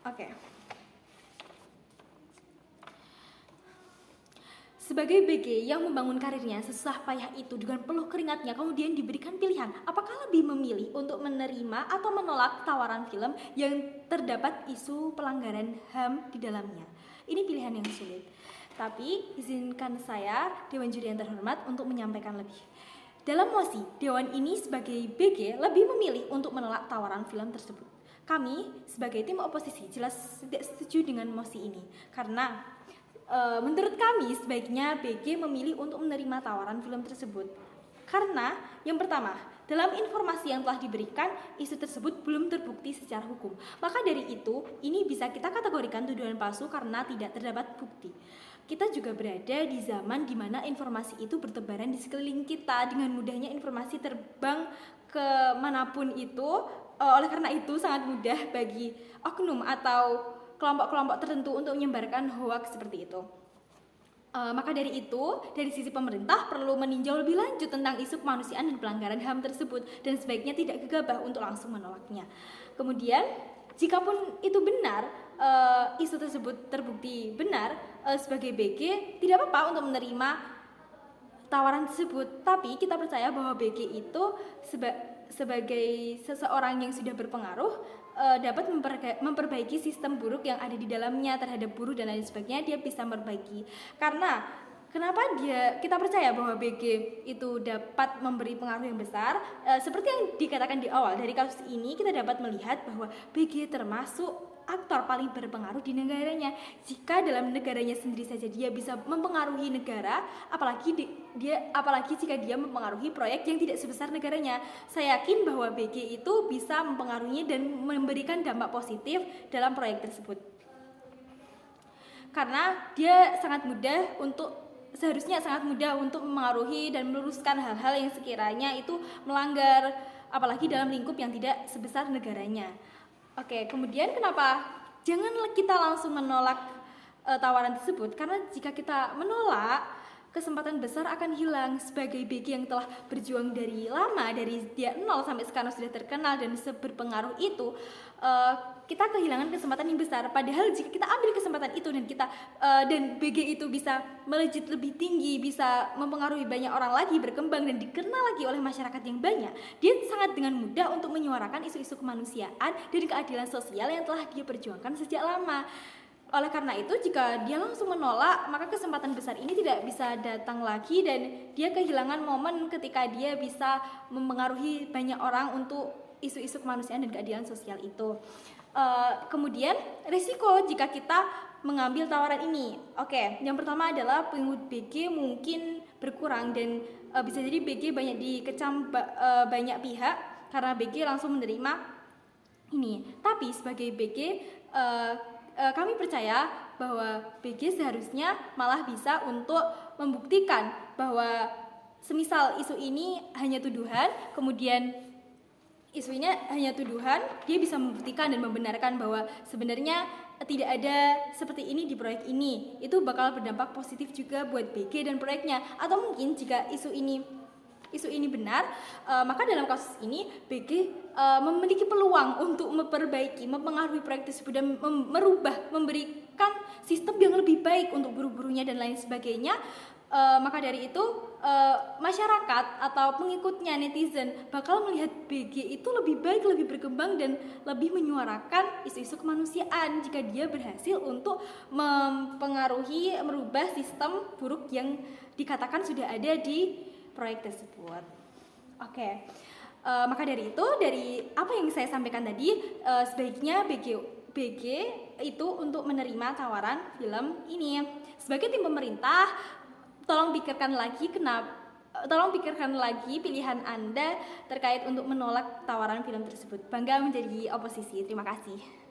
Oke. Sebagai BG yang membangun karirnya sesusah payah itu dengan peluh keringatnya, kemudian diberikan pilihan, apakah lebih memilih untuk menerima atau menolak tawaran film yang terdapat isu pelanggaran HAM di dalamnya. Ini pilihan yang sulit. Tapi izinkan saya, Dewan Juri yang terhormat, untuk menyampaikan lebih. Dalam mosi, Dewan ini sebagai BG lebih memilih untuk menolak tawaran film tersebut. Kami sebagai tim oposisi jelas tidak setuju dengan mosi ini, karena menurut kami sebaiknya BG memilih untuk menerima tawaran film tersebut. Karena yang pertama, dalam informasi yang telah diberikan, isu tersebut belum terbukti secara hukum. Maka dari itu, ini bisa kita kategorikan tuduhan palsu karena tidak terdapat bukti. Kita juga berada di zaman di mana informasi itu bertebaran di sekeliling kita. Dengan mudahnya informasi terbang ke manapun itu. Oleh karena itu sangat mudah bagi oknum atau kelompok-kelompok tertentu untuk menyebarkan hoaks seperti itu. Maka dari itu, dari sisi pemerintah perlu meninjau lebih lanjut tentang isu kemanusiaan dan pelanggaran HAM tersebut, dan sebaiknya tidak gegabah untuk langsung menolaknya. Kemudian, jikapun itu benar, isu tersebut terbukti benar, sebagai BG tidak apa-apa untuk menerima tawaran tersebut. Tapi kita percaya bahwa BG itu sebagai seseorang yang sudah berpengaruh dapat memperbaiki sistem buruk yang ada di dalamnya terhadap buruh dan lain sebagainya. Dia bisa memperbaiki. Karena kenapa kita percaya bahwa BG itu dapat memberi pengaruh yang besar? Seperti yang dikatakan di awal, dari kasus ini kita dapat melihat bahwa BG termasuk aktor paling berpengaruh di negaranya. Jika dalam negaranya sendiri saja dia bisa mempengaruhi negara, apalagi jika dia mempengaruhi proyek yang tidak sebesar negaranya. Saya yakin bahwa BG itu bisa mempengaruhinya dan memberikan dampak positif dalam proyek tersebut. Karena dia seharusnya sangat mudah untuk mempengaruhi dan meluruskan hal-hal yang sekiranya itu melanggar, apalagi dalam lingkup yang tidak sebesar negaranya. Oke, kemudian kenapa jangan kita langsung menolak tawaran tersebut? Karena jika kita menolak, kesempatan besar akan hilang. Sebagai BG yang telah berjuang dari lama, dari dia nol sampai sekarang sudah terkenal dan berpengaruh itu, kita kehilangan kesempatan yang besar. Padahal jika kita ambil kesempatan itu dan BG itu bisa melejit lebih tinggi, bisa mempengaruhi banyak orang lagi, berkembang dan dikenal lagi oleh masyarakat yang banyak, dia sangat dengan mudah untuk menyuarakan isu-isu kemanusiaan dan keadilan sosial yang telah dia perjuangkan sejak lama. Oleh karena itu, jika dia langsung menolak, maka kesempatan besar ini tidak bisa datang lagi dan dia kehilangan momen ketika dia bisa mempengaruhi banyak orang untuk isu-isu kemanusiaan dan keadilan sosial itu. Kemudian risiko jika kita mengambil tawaran ini. Oke, yang pertama adalah pengikut BG mungkin berkurang dan bisa jadi BG banyak dikecam banyak pihak karena BG langsung menerima ini. Tapi sebagai BG kami percaya bahwa BG seharusnya malah bisa untuk membuktikan bahwa semisal isu ini hanya tuduhan, kemudian isunya hanya tuduhan, dia bisa membuktikan dan membenarkan bahwa sebenarnya tidak ada seperti ini di proyek ini. Itu bakal berdampak positif juga buat BG dan proyeknya. Atau mungkin jika isu ini benar, maka dalam kasus ini BG memiliki peluang untuk mempengaruhi proyek tersebut dan memberikan sistem yang lebih baik untuk buruh-buruhnya dan lain sebagainya. Maka dari itu masyarakat atau pengikutnya, netizen bakal melihat BG itu lebih baik, lebih berkembang dan lebih menyuarakan isu-isu kemanusiaan jika dia berhasil untuk merubah sistem buruk yang dikatakan sudah ada di proyek tersebut. Oke. Maka dari itu, dari apa yang saya sampaikan tadi, sebaiknya BG itu untuk menerima tawaran film ini. Sebagai tim pemerintah, tolong pikirkan lagi pilihan Anda terkait untuk menolak tawaran film tersebut. Bangga menjadi oposisi. Terima kasih.